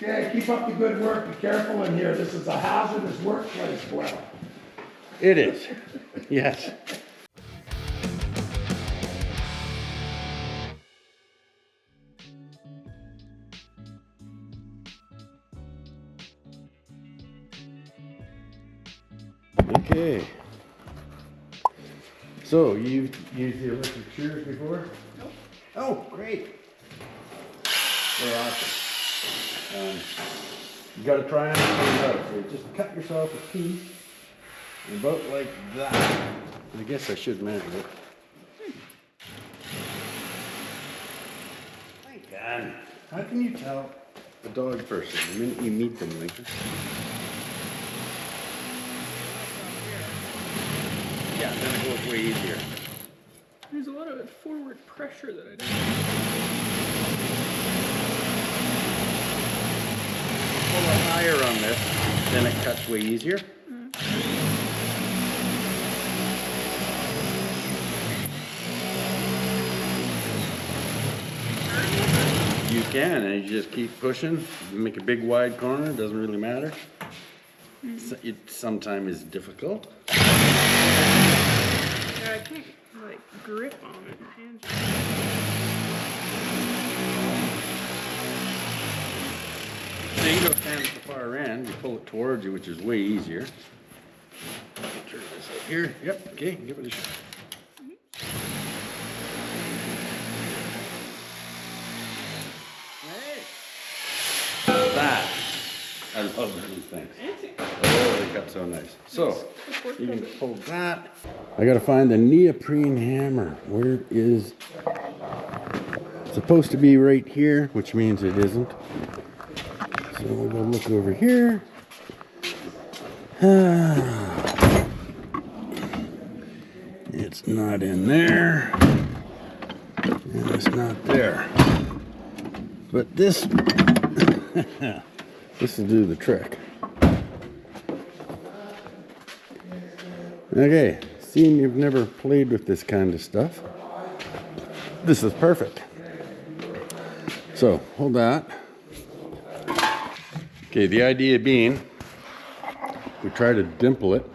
Okay, keep up the good work. Be careful in here. This is a hazardous workplace, Blair. It is. Yes. Okay. So, you've used the electric shears before? Nope. Oh, great. They're awesome. You got to try them out. So just cut yourself a piece about like that. I guess I should measure it. My God, how can you tell a dog person the minute you meet them like this? Yeah, then it goes way easier. There's a lot of forward pressure that I don't. A little higher on this, then it cuts way easier. You can, and you just keep pushing. You make a big wide corner, doesn't really matter. So it sometimes is difficult. Yeah, I can't like grip on it. Hands. So you go stand at the far end, you pull it towards you, which is way easier. Turn this up here. Yep, okay, give it a shot. Hey! That! I love these things. Oh, they cut so nice. So, you can pull that. I gotta find the neoprene hammer. Where is... It's supposed to be right here, which means it isn't. So we'll go look over here. It's not in there. And it's not there. But this, this will do the trick. Okay, seeing you've never played with this kind of stuff, this is perfect. So, hold that. Okay, the idea being, we try to dimple it,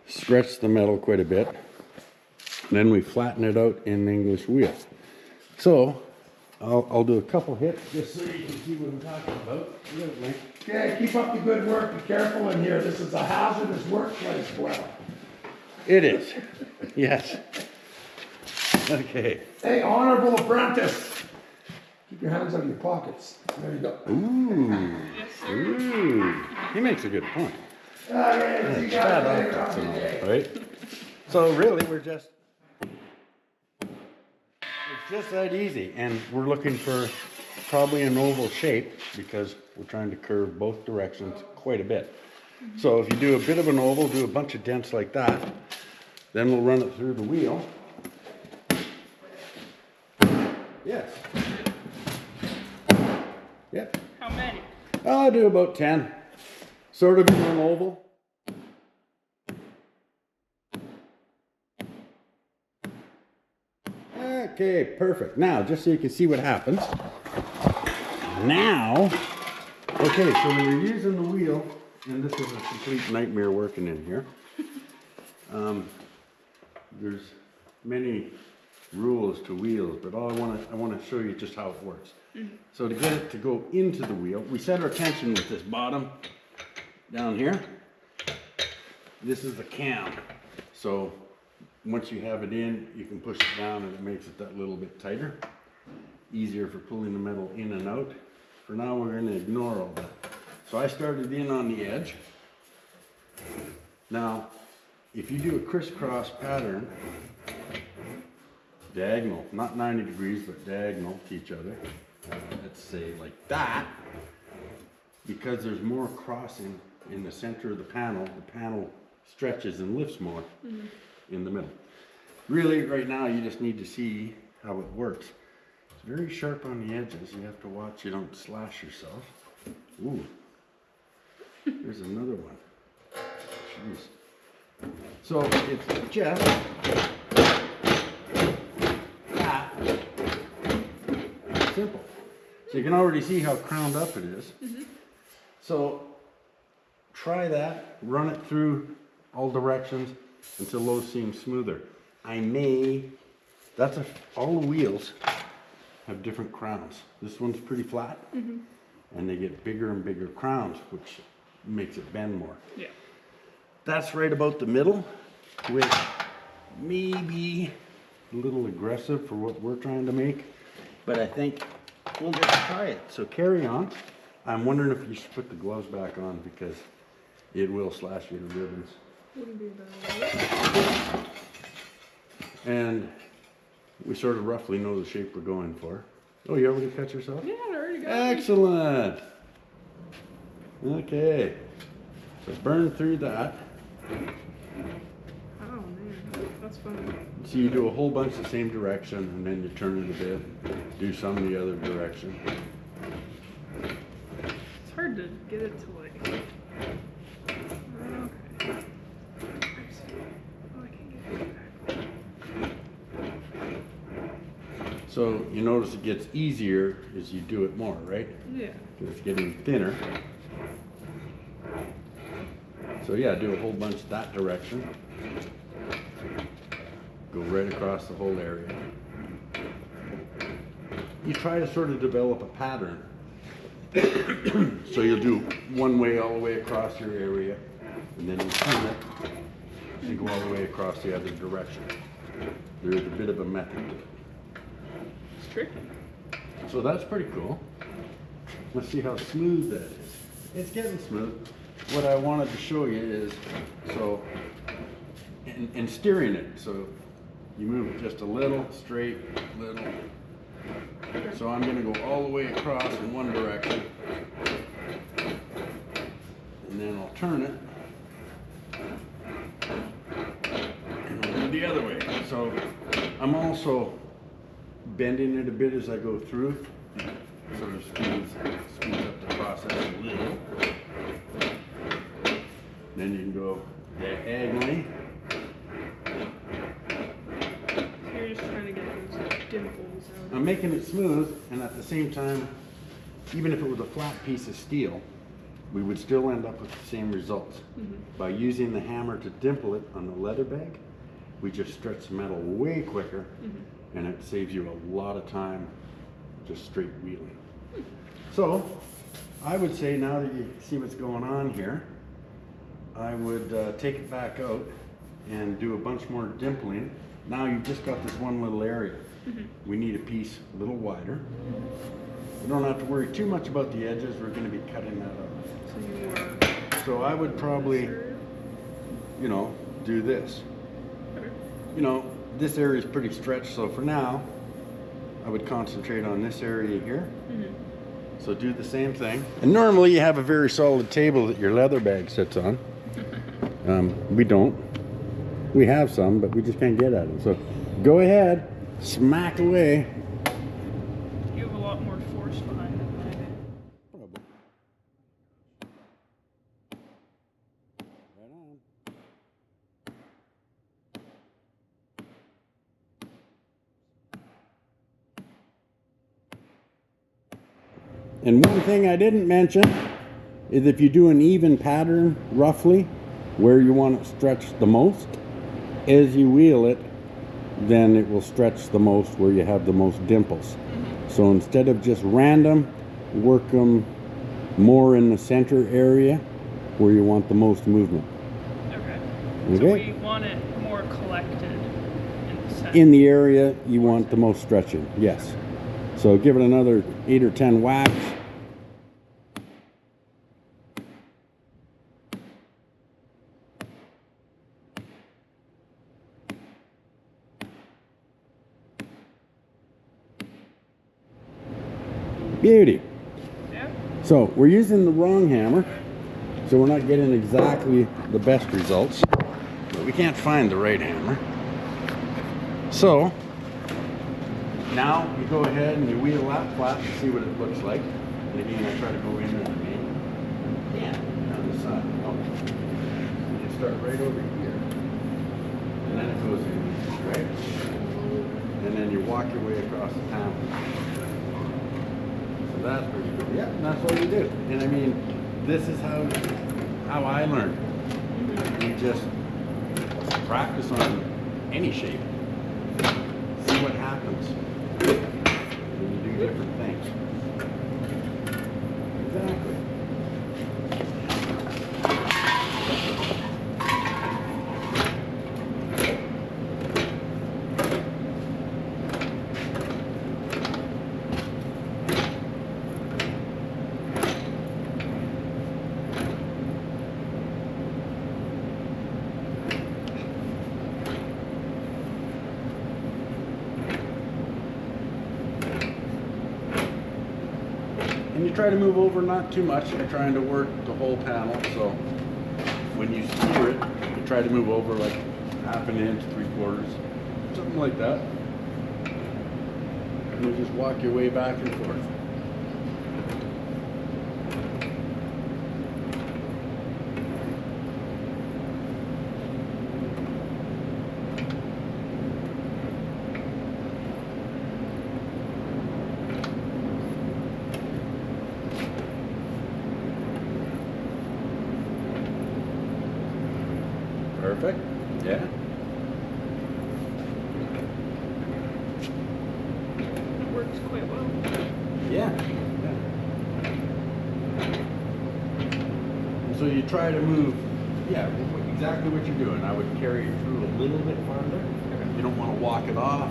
stretch the metal quite a bit, and then we flatten it out in English wheel. So, I'll do a couple hits just so you can see what I'm talking about. Okay, keep up the good work. Be careful in here. This is a hazardous workplace, Blair. It is. Yes. Okay. Hey, honorable apprentice. Keep your hands out of your pockets. There you go. Ooh. Ooh. He makes a good point. Okay, you got it. Right? So really, it's just that easy. And we're looking for probably an oval shape because we're trying to curve both directions quite a bit. So if you do a bit of an oval, do a bunch of dents like that, then we'll run it through the wheel. Yes. Yep. How many? I'll do about 10. Sort of in an oval. Okay, perfect. Now, just so you can see what happens. Now, okay, so when you're using the wheel, and this is a complete nightmare working in here. There's many rules to wheels, but I want to show you just how it works. So to get it to go into the wheel, we set our tension with this bottom down here. This is the cam. So once you have it in, you can push it down and it makes it that little bit tighter. Easier for pulling the metal in and out. For now, we're going to ignore all that. So I started in on the edge. Now, if you do a crisscross pattern, diagonal, not 90 degrees, but diagonal to each other, let's say like that, because there's more crossing in the center of the panel stretches and lifts more in the middle. Really, right now, you just need to see how it works. It's very sharp on the edges. You have to watch you don't slash yourself. Ooh. There's another one. Jeez. So it's just that simple. So you can already see how crowned up it is. So try that, run it through all directions until those seem smoother. All the wheels have different crowns. This one's pretty flat, and they get bigger and bigger crowns, which makes it bend more. Yeah. That's right about the middle, which may be a little aggressive for what we're trying to make, but I think we'll just try it. So carry on. I'm wondering if you should put the gloves back on because it will slash you to ribbons. Wouldn't be a bad idea. And we sort of roughly know the shape we're going for. Oh, you already cut yourself? Yeah, I already got it. Excellent. Okay. So burn through that. Oh man, that's funny. So you do a whole bunch the same direction and then you turn it a bit. Do some the other direction. It's hard to get it to like. Okay. Oh, I can't get it back. So you notice it gets easier as you do it more, right? Yeah. It's getting thinner. So yeah, do a whole bunch that direction. Go right across the whole area. You try to sort of develop a pattern. So you'll do one way all the way across your area, and then you turn it and go all the way across the other direction. There's a bit of a method to it. It's tricky. So that's pretty cool. Let's see how smooth that is. It's getting smooth. What I wanted to show you is, so, in steering it, so you move it just a little, straight, little. So I'm going to go all the way across in one direction, and then I'll turn it, and I'll do the other way. So I'm also bending it a bit as I go through, sort of speeds up the process a little. Then you can go diagonally. So you're just trying to get those dimples out. I'm making it smooth, and at the same time, even if it was a flat piece of steel, we would still end up with the same results. By using the hammer to dimple it on the leather bag, we just stretch the metal way quicker, and it saves you a lot of time just straight wheeling. So, I would say now that you see what's going on here, I would take it back out and do a bunch more dimpling. Now you've just got this one little area. We need a piece a little wider. We don't have to worry too much about the edges. We're going to be cutting that out. So you are. So I would probably, you know, do this. You know, this area is pretty stretched, so for now, I would concentrate on this area here. So do the same thing. And normally you have a very solid table that your leather bag sits on. We don't. We have some, but we just can't get at them. So go ahead, smack away. You have a lot more force behind it than I do. Probably. Right on. And one thing I didn't mention is if you do an even pattern, roughly, where you want it stretched the most, as you wheel it, then it will stretch the most where you have the most dimples. So instead of just random, work them more in the center area where you want the most movement. Okay. So we want it more collected in the center. In the area you want the most stretching, yes. So give it another 8 or 10 whacks. Beauty. Yeah. So we're using the wrong hammer, so we're not getting exactly the best results, but we can't find the right hammer. So now you go ahead and you wheel that flat to see what it looks like. And again, I try to go in underneath. Yeah, down the side. Oh. You start right over here, and then it goes in, right? And then you walk your way across the panel. So that's pretty cool. Yeah, and that's what we do. And I mean, this is how I learned. You just practice on any shape. See what happens when you do different things. Exactly. And you try to move over not too much. You're trying to work the whole panel, so when you steer it, you try to move over like half an inch, 3/4, something like that. And you just walk your way back and forth. Perfect. Yeah. It works quite well. Yeah. So you try to move, yeah, exactly what you're doing. I would carry it through a little bit farther. You don't want to walk it off,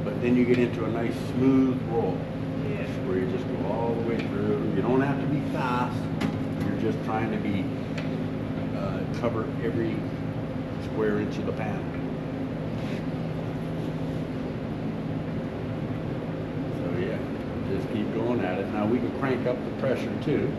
but then you get into a nice smooth roll. Yeah. Where you just go all the way through. You don't have to be fast. You're just trying to be cover every square inch of the panel. So yeah, just keep going at it. Now we can crank up the pressure too.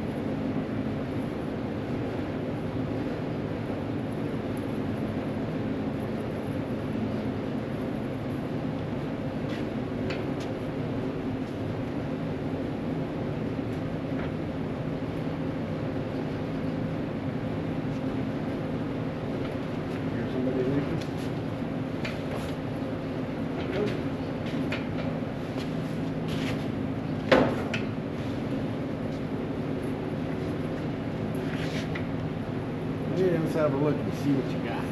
Let's have a look and see what you got.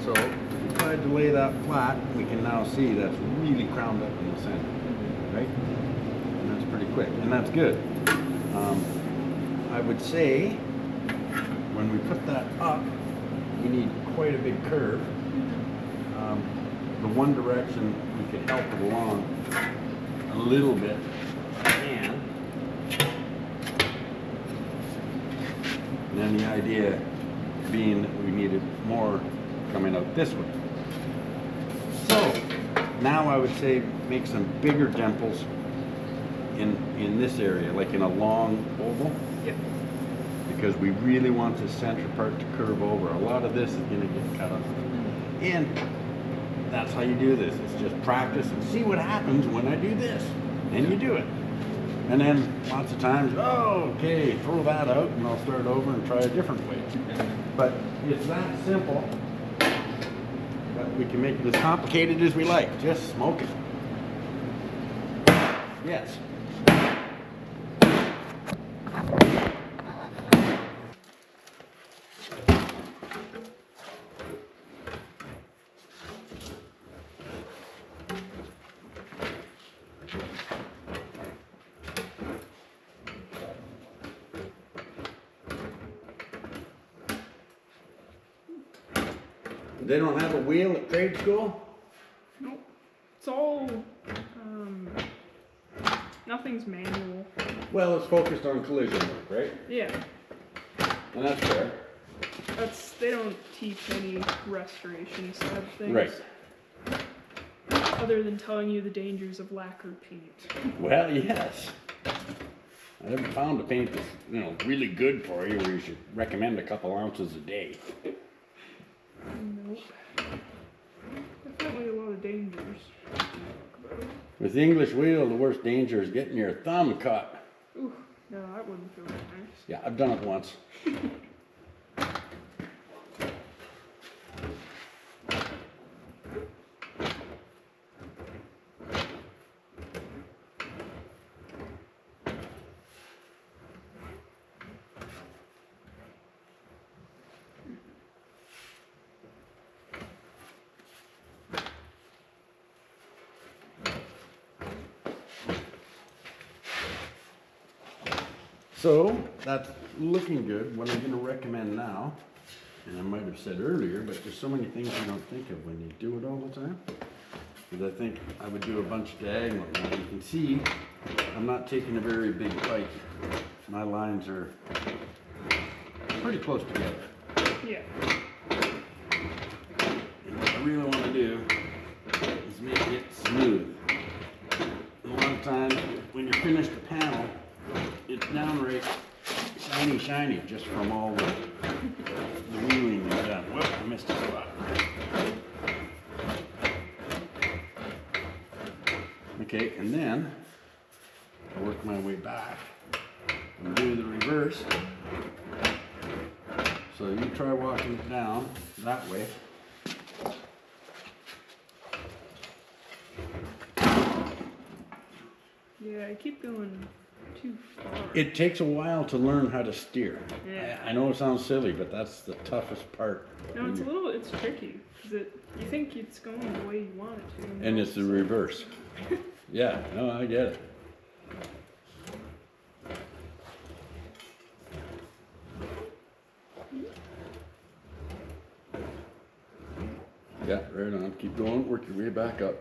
So if we tried to lay that flat, we can now see that's really crowned up in the center, right? And that's pretty quick, and that's good. I would say when we put that up, we need quite a big curve. The one direction we could help it along a little bit, and then the idea being that we needed more coming out this way. So now I would say make some bigger dimples in this area, like in a long oval. Yep. Because we really want the center part to curve over. A lot of this is going to get cut off. And that's how you do this. It's just practice and see what happens when I do this. And you do it. And then lots of times, oh, okay, throw that out and I'll start over and try a different way. But it's that simple that we can make it as complicated as we like. Just smoke it. Yes. They don't have a wheel at trade school? Nope. It's all, nothing's manual. Well, it's focused on collision work, right? Yeah. And that's fair. They don't teach any restoration side of things. Right. Other than telling you the dangers of lacquer paint. Well, yes. I haven't found a paint that's, really good for you where you should recommend a couple ounces a day. Nope. Definitely a lot of dangers. With the English wheel, the worst danger is getting your thumb cut. Ooh, no, that wouldn't feel very nice. Yeah, I've done it once. So that's looking good. What I'm gonna recommend now, and I might have said earlier, but there's so many things you don't think of when you do it all the time. Because I think I would do a bunch of diagonal. Now you can see I'm not taking a very big bite. My lines are pretty close together. Yeah. And what I really want to do is make it smooth. A lot of times when you finish the panel, it's downright shiny just from all the wheeling you've done. Whoop, I missed a spot. Okay, and then I work my way back and do the reverse. So you try walking it down that way. Yeah, I keep going too far. It takes a while to learn how to steer. Yeah. I know it sounds silly, but that's the toughest part. No, it's tricky because you think it's going the way you want it to. And it's the reverse. Yeah, no, I get it. Yeah, right on. Keep going. Work your way back up.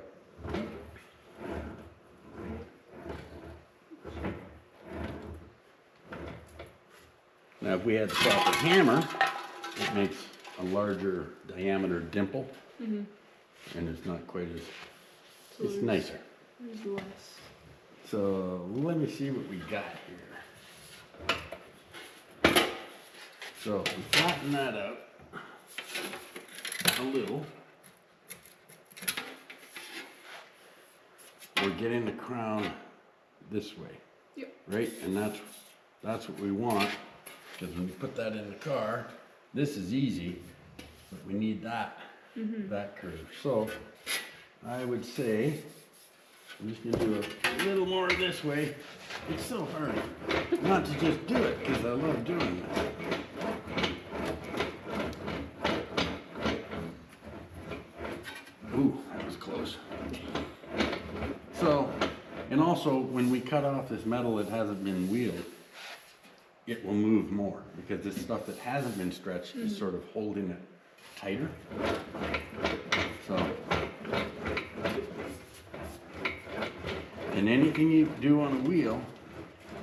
Now, if we had the proper hammer, it makes a larger diameter dimple, and it's not quite as, So it's nicer. There's less. So let me see what we got here. So we flatten that out a little. We're getting the crown this way. Yep. Right? And that's what we want. Because when you put that in the car, this is easy, but we need that, that curve. So I would say, I'm just gonna do a little more this way. It's so hard not to just do it, because I love doing that. Ooh, that was close. So, and also when we cut off this metal that hasn't been wheeled, it will move more because this stuff that hasn't been stretched is sort of holding it tighter. So, and anything you do on a wheel,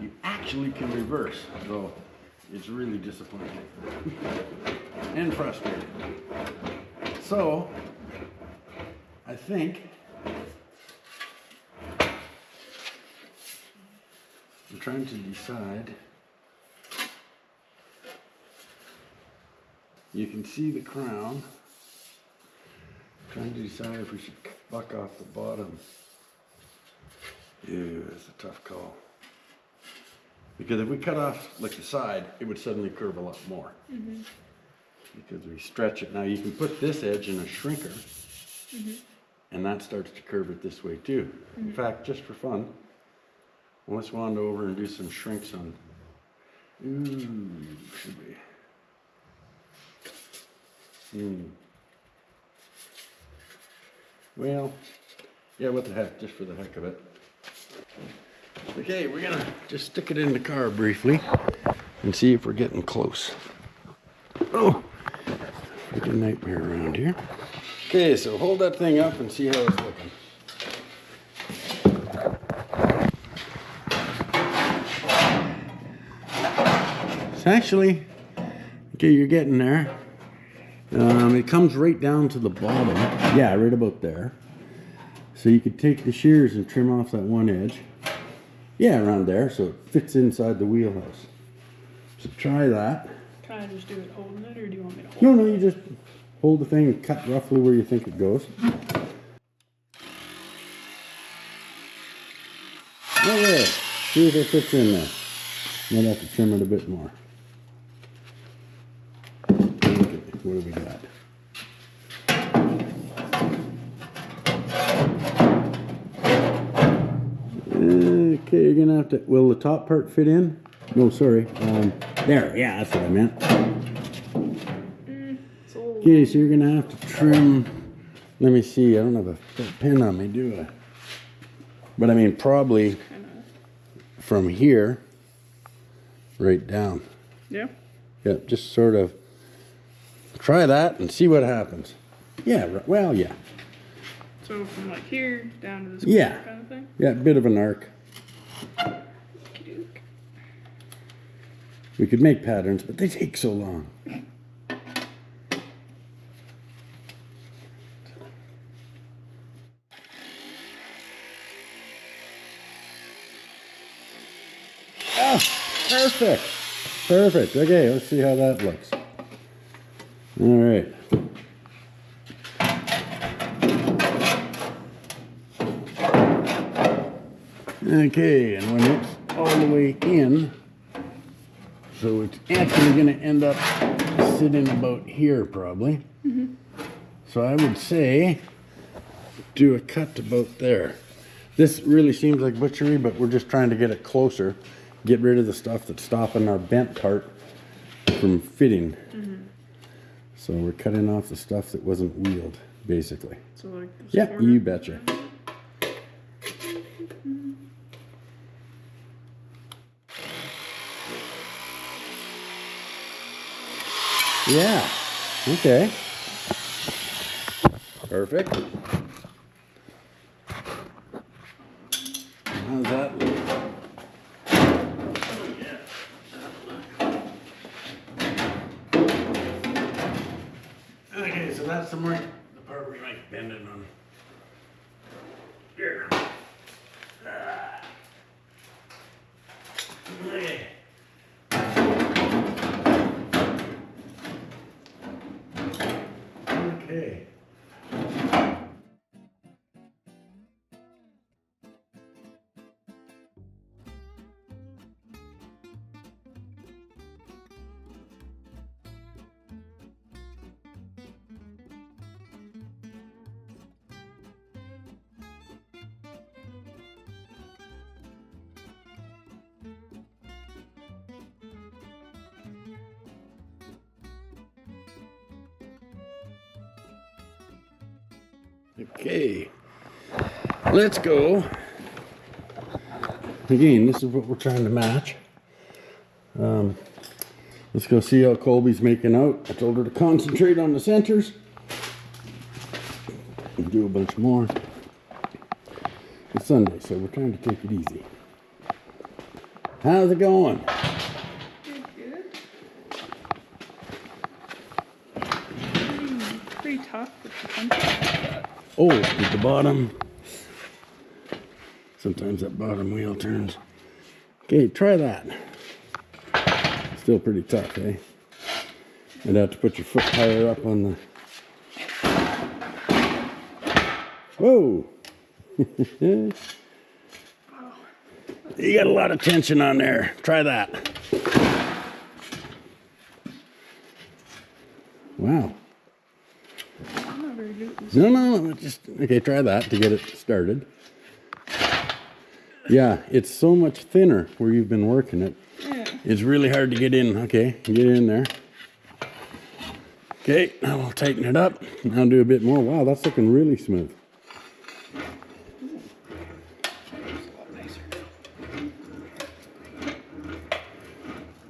you actually can reverse. So it's really disappointing and frustrating. So I think I'm trying to decide. You can see the crown. I'm trying to decide if we should buck off the bottom. Ew, that's a tough call. Because if we cut off like the side, it would suddenly curve a lot more. Because we stretch it. Now you can put this edge in a shrinker, and that starts to curve it this way too. In fact, just for fun, let's wander over and do some shrinks on. Ooh, should we? Well, yeah, what the heck, just for the heck of it. Okay, we're gonna just stick it in the car briefly and see if we're getting close. Oh, freaking nightmare around here. Okay, so hold that thing up and see how it's looking. It's actually, okay, you're getting there. It comes right down to the bottom. Yeah, right about there. So you could take the shears and trim off that one edge. Yeah, around there, so it fits inside the wheelhouse. So try that. Can I just do it holding it, or do you want me to hold it? No, you just hold the thing and cut roughly where you think it goes. Oh yeah, see if it fits in there. Might have to trim it a bit more. Okay, what do we got? Okay, you're gonna have to, will the top part fit in? No, sorry. There, yeah, that's what I meant. Okay, so you're gonna have to trim, let me see, I don't have a pen on me, do I? But I mean, probably from here right down. Yeah. Yeah, just sort of try that and see what happens. Yeah, well, yeah. So from like here down to this Yeah. corner kind of thing? Yeah, bit of an arc. Okey-doke. We could make patterns, but they take so long. Ah, perfect. Perfect. Okay, let's see how that looks. All right. Okay, and when it's all the way in, so it's actually going to end up sitting about here probably. So I would say do a cut about there. This really seems like butchery, but we're just trying to get it closer, get rid of the stuff that's stopping our bent part from fitting. So we're cutting off the stuff that wasn't wheeled, basically. So like this Yeah, corner? you betcha. Yeah, okay. Perfect. How's that look? Oh, yeah. Okay, so that's the part we like bending on. Here. Okay. Okay. Okay, let's go. Again, this is what we're trying to match. Let's go see how Colby's making out. I told her to concentrate on the centers. And do a bunch more. It's Sunday, so we're trying to take it easy. How's it going? Good. Pretty tough with the punch like that. Oh, at the bottom. Sometimes that bottom wheel turns. Okay, try that. Still pretty tough, eh? I'd have to put your foot higher up on the... Whoa! You got a lot of tension on there. Try that. Wow. I'm not very good at this. No, just... Okay, try that to get it started. Yeah, it's so much thinner where you've been working it. Yeah. It's really hard to get in. Okay, get in there. Okay, now we'll tighten it up. Now do a bit more. Wow, that's looking really smooth.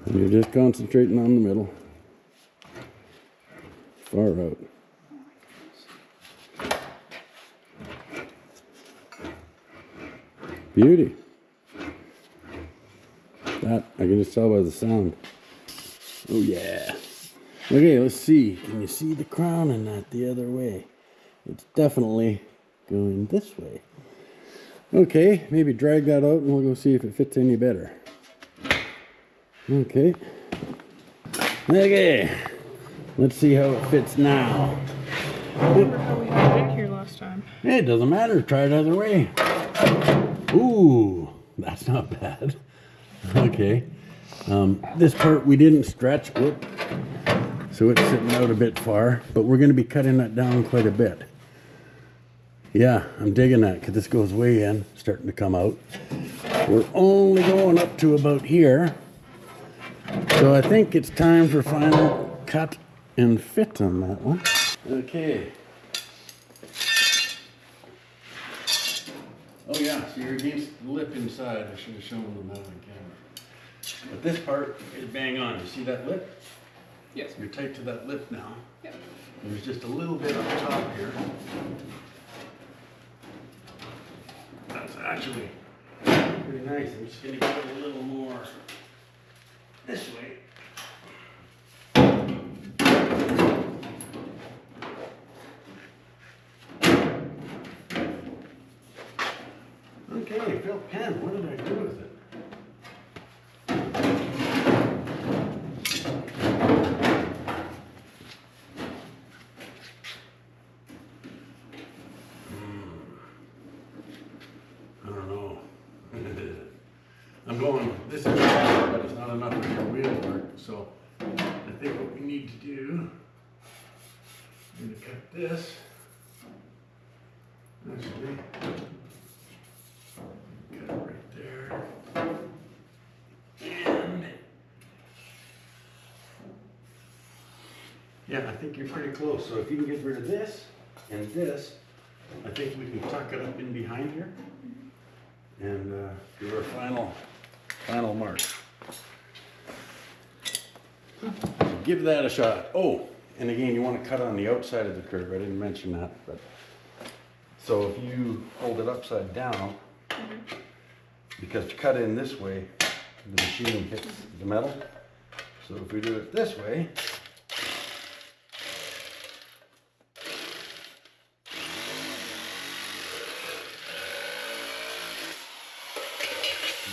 And you're just concentrating on the middle. Far out. Beauty. That, I can just tell by the sound. Oh yeah. Okay, let's see. Can you see the crown and that the other way? It's definitely going this way. Okay, maybe drag that out and we'll go see if it fits any better. Okay. Okay. Let's see how it fits now. I remember how we had it here last time. Hey, it doesn't matter. Try it either way. Ooh, that's not bad. Okay. This part we didn't stretch. Whoop. So it's sitting out a bit far, but we're going to be cutting that down quite a bit. Yeah, I'm digging that because this goes way in, starting to come out. We're only going up to about here. So I think it's time for final cut and fit on that one. Okay. Oh yeah, so you're against the lip inside. I should have shown them that on camera. But this part is bang on. You see that lip? Yes. You're tight to that lip now. Yep. There's just a little bit up top here. That's actually pretty nice. I'm just gonna get it a little more this way. Okay, felt pen. What did I do with it? I don't know. I'm going, this is better, but it's not enough for your wheel work. So I think what we need to do, I'm going to cut this. Actually, cut it right there. And yeah, I think you're pretty close. So if you can get rid of this and this, I think we can tuck it up in behind here and do our final mark. So give that a shot. Oh, and again, you want to cut on the outside of the curve. I didn't mention that, but so if you hold it upside down, because to cut in this way, the machine hits the metal. So if we do it this way,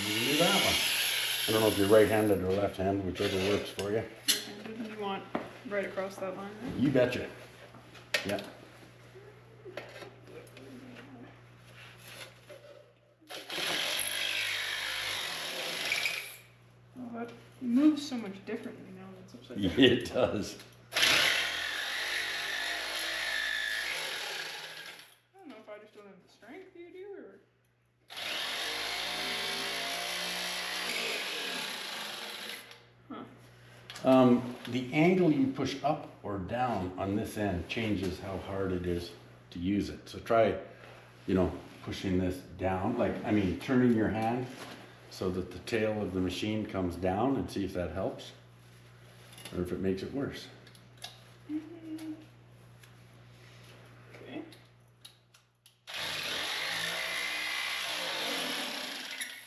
you do that one. I don't know if you're right-handed or left-handed, whichever works for you. You want right across that line there? You betcha. Yeah. Oh, that moves so much differently now than it's upside down. It does. I don't know if I just don't have the strength you do, or... The angle you push up or down on this end changes how hard it is to use it. So try, pushing this down, turning your hand so that the tail of the machine comes down and see if that helps or if it makes it worse. Okay.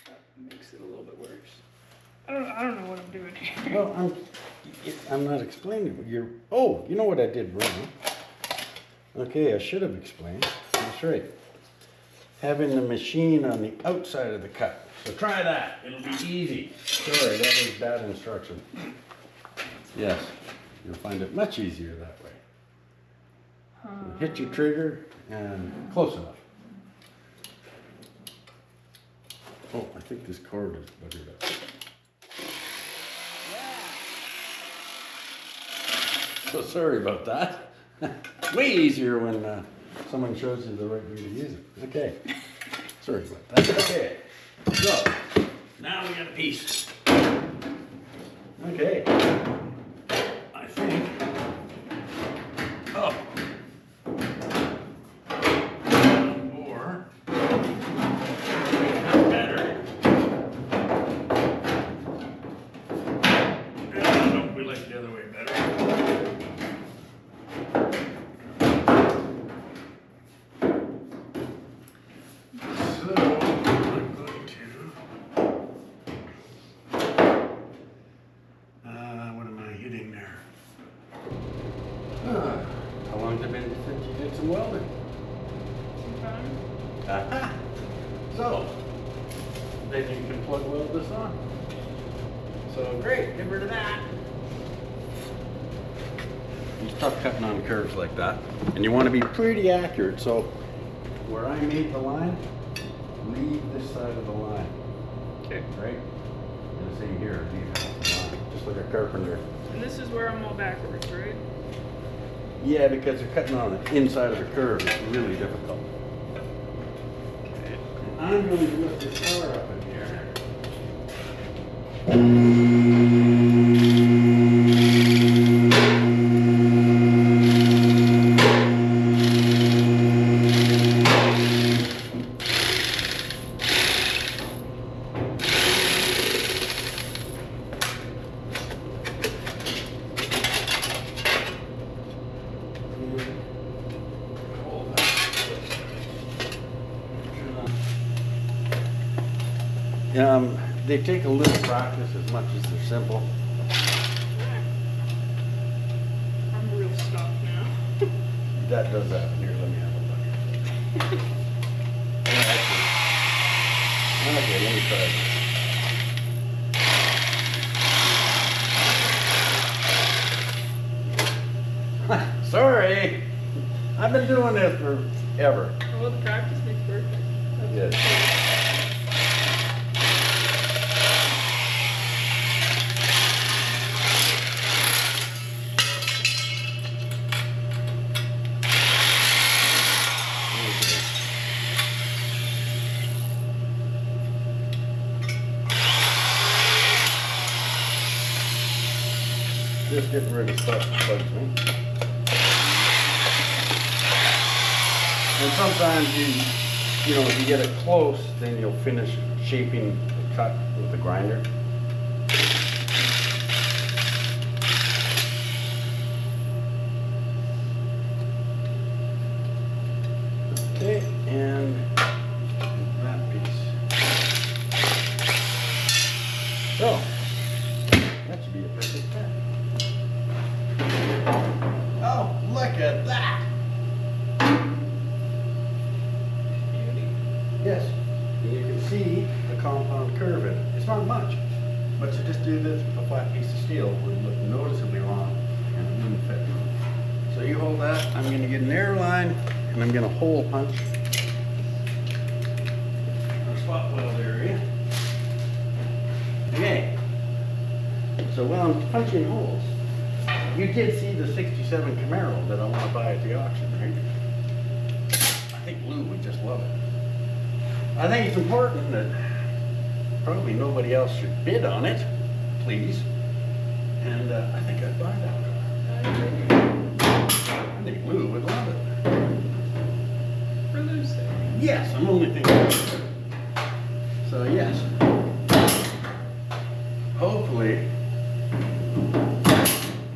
That makes it a little bit worse. I don't know what I'm doing here. Well, I'm not explaining. Oh, you know what I did wrong? Okay, I should have explained. That's right. Having the machine on the outside of the cut. So try that. It'll be easy. Sorry, that was bad instruction. Yes, you'll find it much easier that way. So hit your trigger and close enough. Oh, I think this cord is buttered up. So sorry about that. Way easier when someone shows you the right way to use it. Okay. Sorry about that. Okay. So, now we got a piece. Okay. I think. Oh. Or. Better. No, we like the other way better. How long has it been since you did some welding? Sometime. So, then you can plug weld this on. So great, get rid of that. It's tough cutting on curves like that. And you want to be pretty accurate. So where I made the line, leave this side of the line. Okay. Right? And the same here, leave the line. Just like a carpenter. And this is where I'm all backwards, right? Yeah, because you're cutting on the inside of the curve. It's really difficult. Okay. I'm going to lift this car up in here. They take a little practice as much as they're simple. I'm real stuck now. That does that. Here, let me have a look. Okay, let me try this. Sorry. I've been doing this forever. Oh, the practice makes perfect. That's Yes. Just getting rid of stuff that bugs me. And sometimes you know, if you get it close, then you'll finish shaping the cut with the grinder. Okay, and that piece. So, that should be a perfect cut. Oh, look at that! Yes, and you can see the compound curve in it. It's not much, but to just do this with a flat piece of steel would look noticeably long and it wouldn't fit. So you hold that, I'm going to get an air line and I'm going to hole punch our spot weld area. Okay, so while I'm punching holes, you did see the 67 Camaro that I want to buy at the auction, right? I think Lou would just love it. I think it's important that probably nobody else should bid on it, please. And I think I'd buy that car. I think Lou would love it. For Lou's sake. Yes, I'm only thinking. So yes, hopefully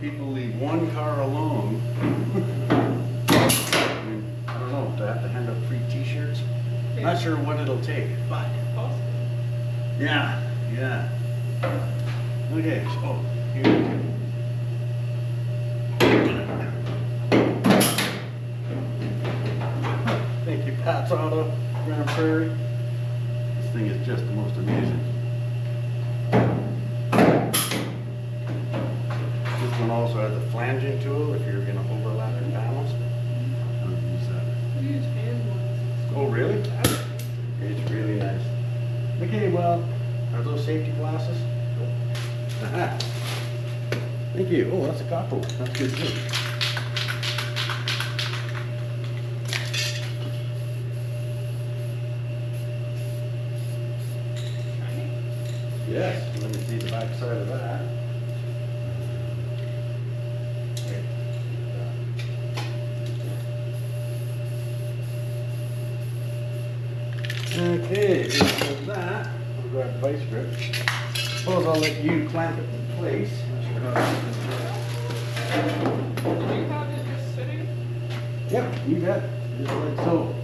people leave one car alone. I mean, I don't know, do I have to hand out free t-shirts? Not sure what it'll take, but Possible. yeah. Okay, so here we go. Thank you, Pat's Auto, Grand Prairie. This thing is just the most amazing. This one also has a flanging tool if you're going to overlap your panels. I don't use that. We use hand ones. Oh, really? It's really nice. Okay, well, are those safety glasses? Aha. Thank you. Oh, that's a copper one. That's good too. Yes, let me see the back side of that. Okay, here's that. I'll grab the vice grip. Suppose I'll let you clamp it in place. Did you have it just sitting? Yep, you bet. Just like so.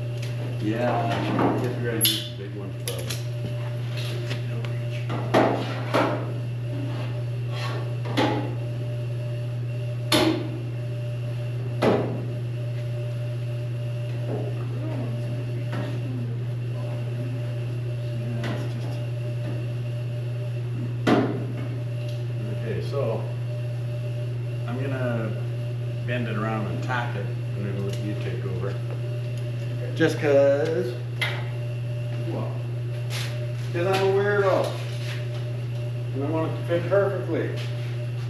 Yeah, I guess we're gonna use the big ones probably. So I'm gonna bend it around and tack it, and then let you take over. Just cause, well, cause I'm a weirdo, and I want it to fit perfectly.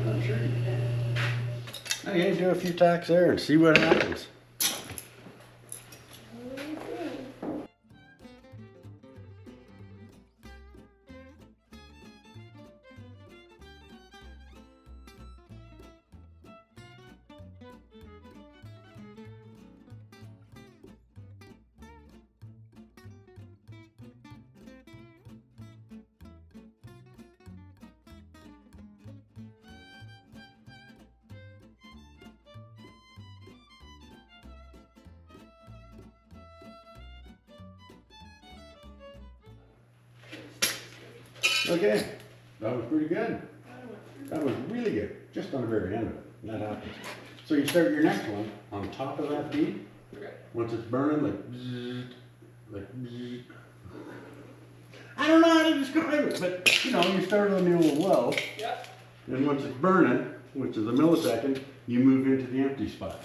And I'm sure you can. Okay, do a few tacks there and see what happens. Okay, that was pretty good. That was really good, just on the very end of it. That happens. So you start your next one on top of that bead. Okay. Once it's burning, like bzzzt, like bzzzt. I don't know how to describe it, but you know, you start on the old weld, Yep. and once it's burning, which is a millisecond, you move into the empty spot.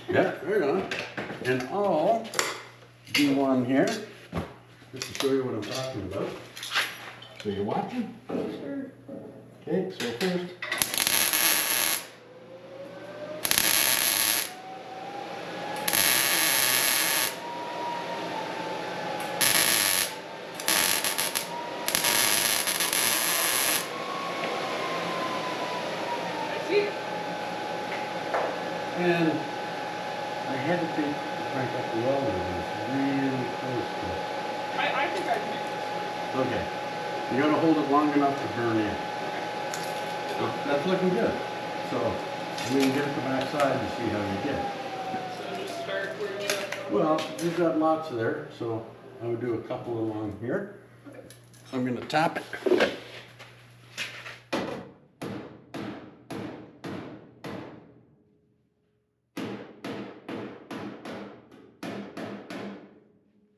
Yeah, right on. And I'll do one here, just to show you what I'm talking about. So you're watching? Sure. Okay, so first. I see. And I hesitate to crank up the welder, but it's really close to it. I think I can make this. Okay. You gotta hold it long enough to burn in. That's looking good. So we can get at the back side to see how you get. So just start where we left off. Well, you've got lots of there, so I would do a couple along here. I'm gonna tap it.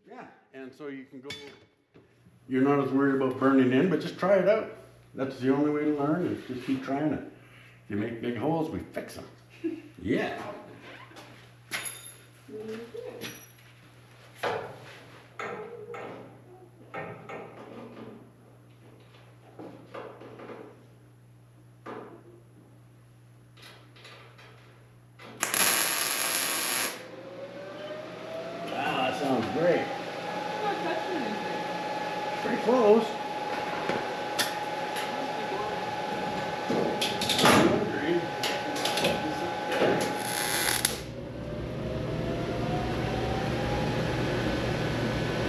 Yeah, and so you can go, you're not as worried about burning in, but just try it out. That's the only way to learn, is just keep trying it. If you make big holes, we fix them. Yeah. Wow, that sounds great. I'm not touching anything. Pretty close.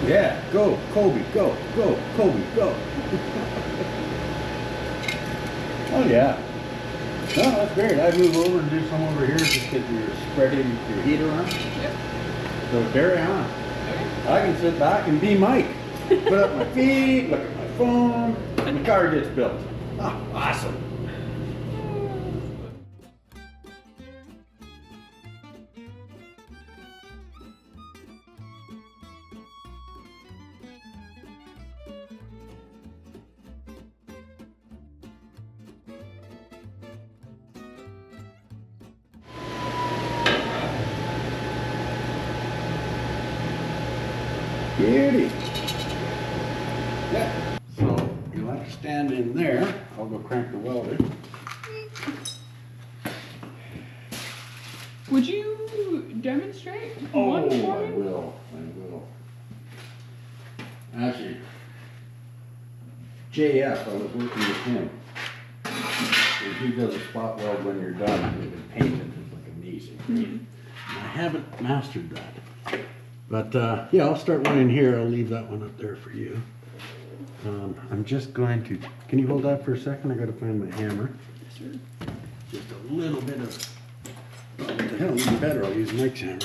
Yeah, go, Colby, go, Colby, go. Oh yeah. No, that's great. I'd move over and do some over here just because you're spreading your heat around. Yep. So carry on. Okay. I can sit back and be Mike. Put up my feet, look at my phone, and the car gets built. Ah, awesome. Beauty. Yeah. So you'll have to stand in there. I'll go crank the welder. Would you demonstrate Oh, one I for me? will. I will. Actually, JF, I was working with him. And he does a spot weld when you're done and paint it. It's like amazing. I haven't mastered that. But yeah, I'll start one in here. I'll leave that one up there for you. I'm just going to, can you hold that for a second? I gotta find my hammer. Sure. Just a little bit of, oh, what the hell, even better, I'll use Mike's hammer.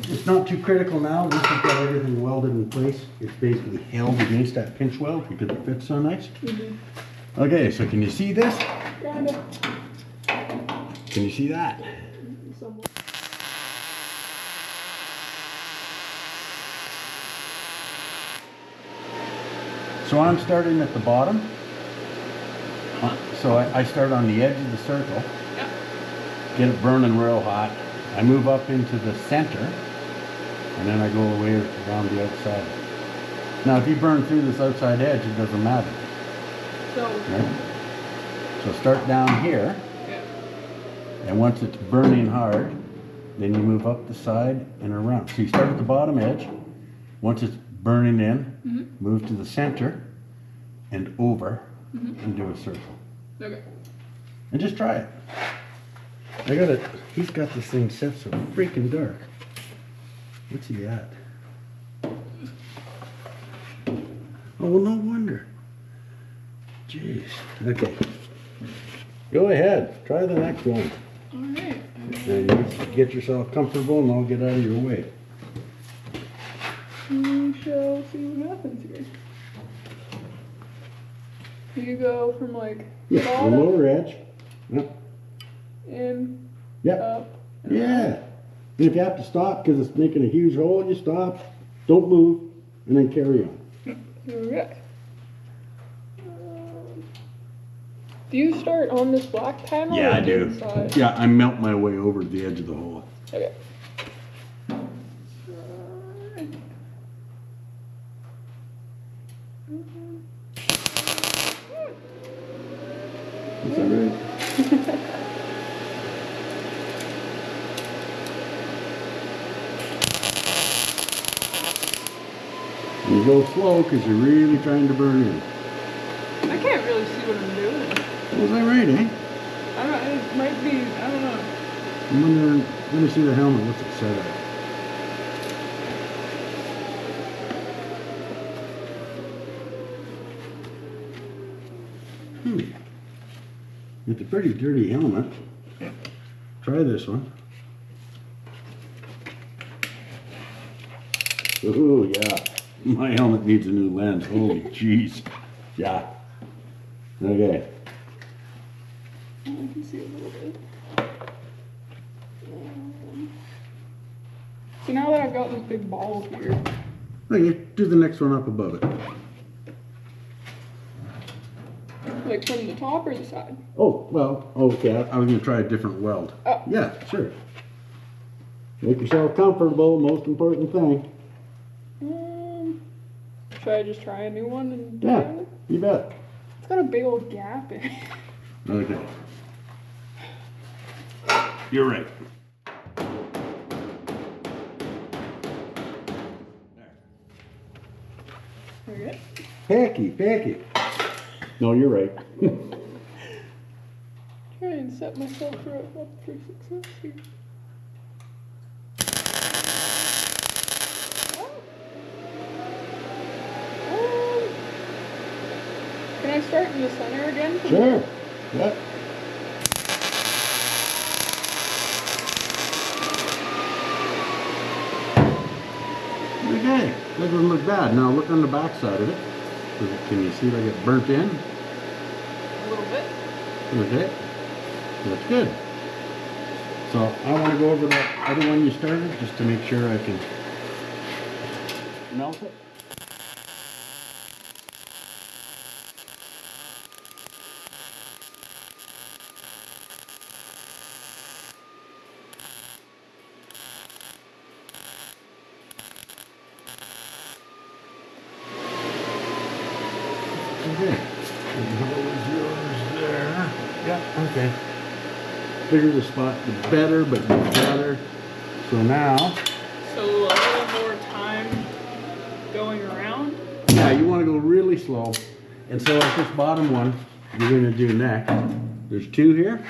It's not too critical now. Once you've got everything welded in place, it's basically held against that pinch weld because it fits so nice. Okay, so can you see this? Can you see that? So I'm starting at the bottom. So I start on the edge of the circle, Yep. get it burning real hot. I move up into the center, and then I go away around the outside. Now, if you burn through this outside edge, it doesn't matter. So, Right? So start down here, yeah. and once it's burning hard, then you move up the side and around. So you start at the bottom edge. Once it's burning in, move to the center and over and do a circle. Okay. And just try it. He's got this thing set so freaking dark. What's he at? Oh, well, no wonder. Jeez. Okay. Go ahead. Try the next one. Alright. And you get yourself comfortable and I'll get out of your way. We shall see what happens here. You go from like Yeah, the bottom lower edge. Yep. and Yep. up. Yeah. And if you have to stop because it's making a huge hole, you stop, don't move, and then carry on. Okay. Do you start on this black panel? Yeah, or I do. inside? Yeah, I melt my way over to the edge of the hole. Okay. Is that right? You go slow because you're really trying to burn in. I can't really see what I'm doing. Was that right, eh? I don't know. It might be. I don't know. I'm wondering, let me see the helmet. What's it set at? It's a pretty dirty helmet. Try this one. Oh yeah, my helmet needs a new lens. Holy jeez. Yeah. Okay. I can see a little bit. So now that I've got this big ball here, Okay, do the next one up above it. like from the top or the side? Oh, well, okay, I was gonna try a different weld. Oh. Yeah, sure. Make yourself comfortable, most important thing. Should I just try a new one and Yeah, do it? you bet. It's got a big old gap in it. Okay. You're right. Okay. Packy. No, you're right. Try and set myself up for success here. Can I start in the center again? Sure. Yep. Okay, that doesn't look bad. Now look on the back side of it. Can you see like it burnt in? A little bit. Okay, that's good. So I want to go over that other one you started just to make sure I can melt it. Okay. And how was yours there? Yeah, okay. Bigger the spot, the better, but better. So now, So a little more time going around. yeah, you want to go really slow. And so at this bottom one, you're going to do next. There's two here.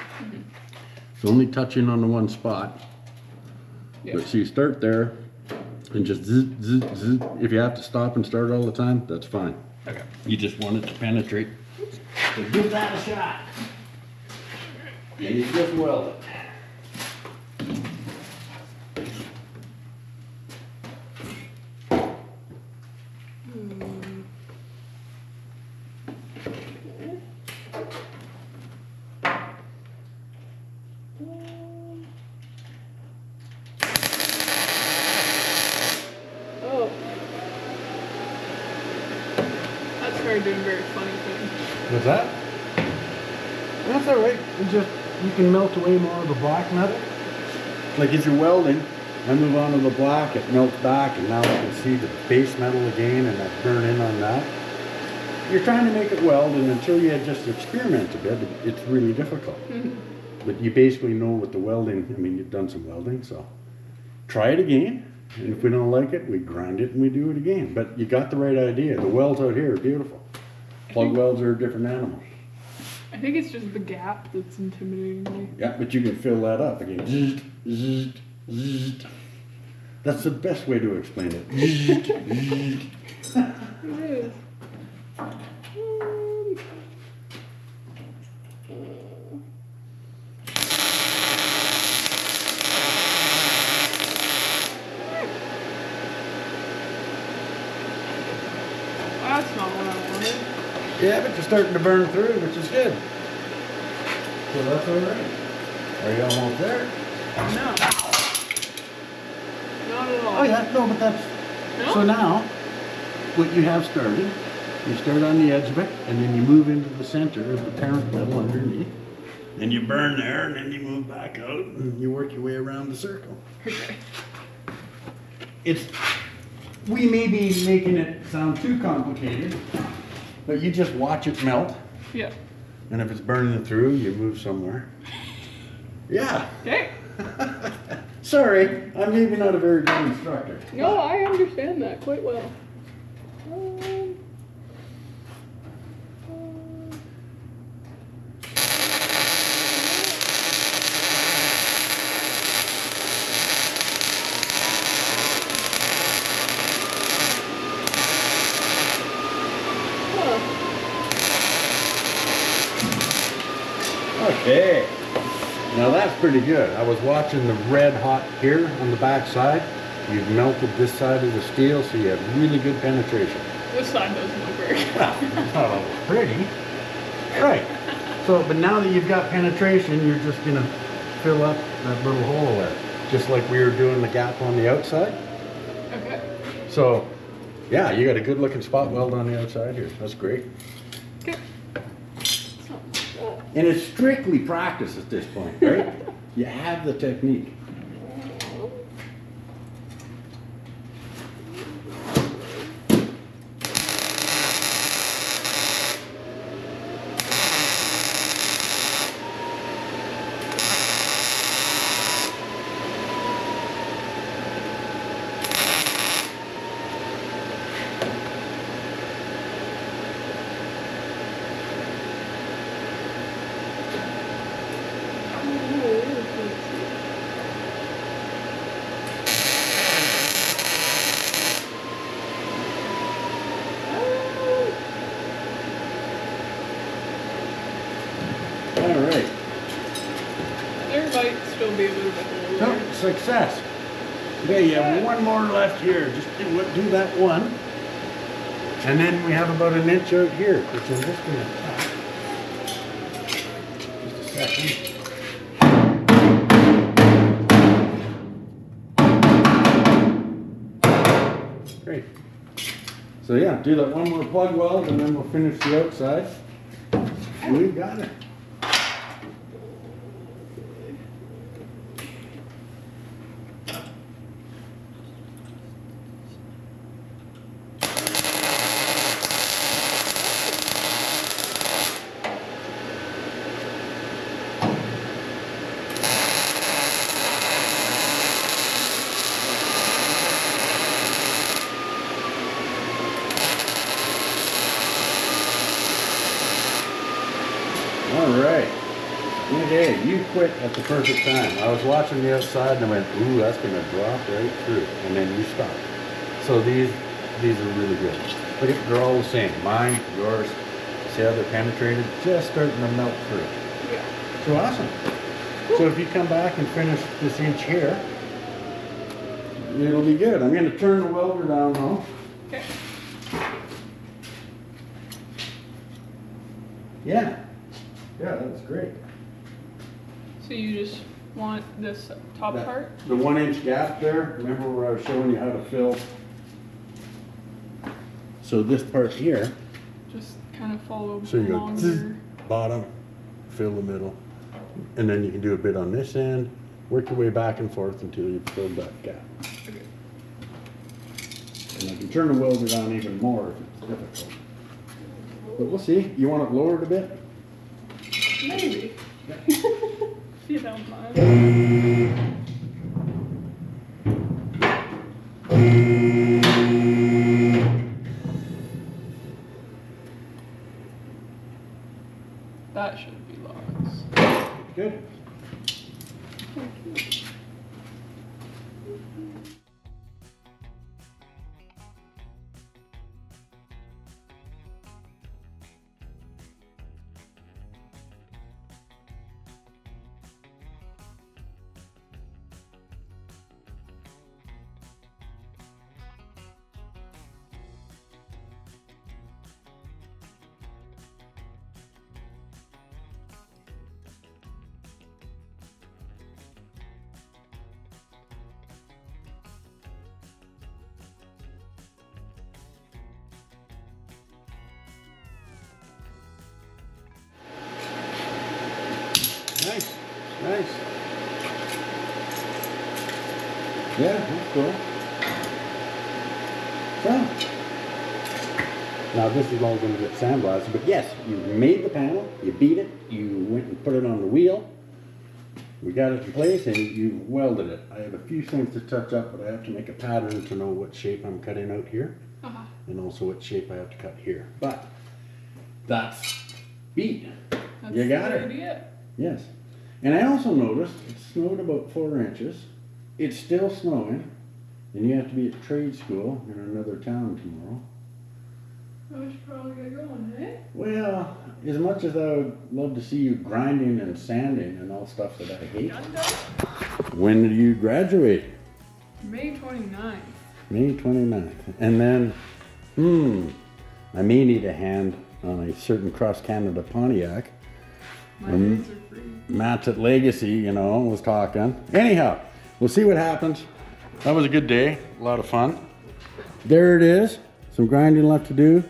It's only touching on the one spot. Yeah. But so you start there and just zzz, zzz, zzz. If you have to stop and start all the time, that's fine. Okay. You just want it to penetrate. So give that a shot. And you just weld it. Oh. That started doing very funny things. What's that? That's all right. You can melt away more of the black metal. Like if you're welding, I move on to the black, it melts back, and now I can see the base metal again, and I burn in on that. You're trying to make it weld, and until you just experiment a bit, it's really difficult. But you basically know what the welding, I mean, you've done some welding, so try it again. And if we don't like it, we grind it and we do it again. But you got the right idea. The welds out here are beautiful. Plug welds are a different animal. I think it's just the gap that's intimidating me. Yeah, but you can fill that up again. Zzzt, zzzt, zzzt. That's the best way to explain it. Zzzt, zzzt. It is. That's not what I wanted. Yeah, but you're starting to burn through, which is good. So that's all right. Are you almost there? No. Not at all. Oh yeah, no, but that's... No? So now, what you have started, you start on the edge of it, and then you move into the center of the parent metal underneath. And you burn there, and then you move back out, and you work your way around the circle. Okay. It's... We may be making it sound too complicated, but you just watch it melt, Yeah. and if it's burning through, you move somewhere. Yeah. Okay. Sorry, I'm maybe not a very good instructor. No, I understand that quite well. Okay. Now that's pretty good. I was watching the red hot here on the back side. You've melted this side of the steel, so you have really good penetration. This side doesn't look very good. Well, it's not always pretty. Right. So, but now that you've got penetration, you're just gonna fill up that little hole there. Just like we were doing the gap on the outside. Okay. So, yeah, you got a good looking spot weld on the outside here. That's great. Okay. And it's strictly practice at this point, right? You have the technique. All right. There might still be a little bit more. No, success. Okay, you have one more left here. Just do that one. And then we have about an inch out here, which I'm just going to just a second. Great. So yeah, do that one more plug weld and then we'll finish the outside. We've got it. All right. Okay, you quit at the perfect time. I was watching the outside and I went, ooh, that's gonna drop right through. And then you stopped. So these are really good. Look at, they're all the same. Mine, yours. See how they're penetrated? Just starting to melt through. Yeah. So awesome. So if you come back and finish this inch here, it'll be good. I'm gonna turn the welder down though. Okay. Yeah. Yeah, that's great. So you just want this top That- part? The 1 inch gap there, remember where I was showing you how to fill? So this part here, Just kind of follow so you go longer. bottom, fill the middle, and then you can do a bit on this end, work your way back and forth until you fill that gap. Okay. And I can turn the welder down even more if it's difficult. But we'll see. You want it lowered a bit? Maybe. If you don't mind. Nice. Yeah, that's cool. So, now this is all going to get sandblasted, but yes, you made the panel, you beat it, you went and put it on the wheel, we got it in place, and you welded it. I have a few things to touch up, but I have to make a pattern to know what shape I'm cutting out here, and also what shape I have to cut here. But that's beat. You got it. Yes. And I also noticed it snowed about 4 inches. It's still snowing, and you have to be at trade school in another town tomorrow. I should probably get going, eh? Well, as much as I would love to see you grinding and sanding and all stuff that I hate. When do you graduate? May 29th. May 29th. And then, I may need a hand on a certain cross-Canada Pontiac. My hands are free. Matt's at Legacy, you know, was talking. Anyhow, we'll see what happens. That was a good day, a lot of fun. There it is, some grinding left to do.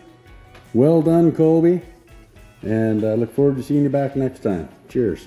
Well done, Colby. And I look forward to seeing you back next time. Cheers.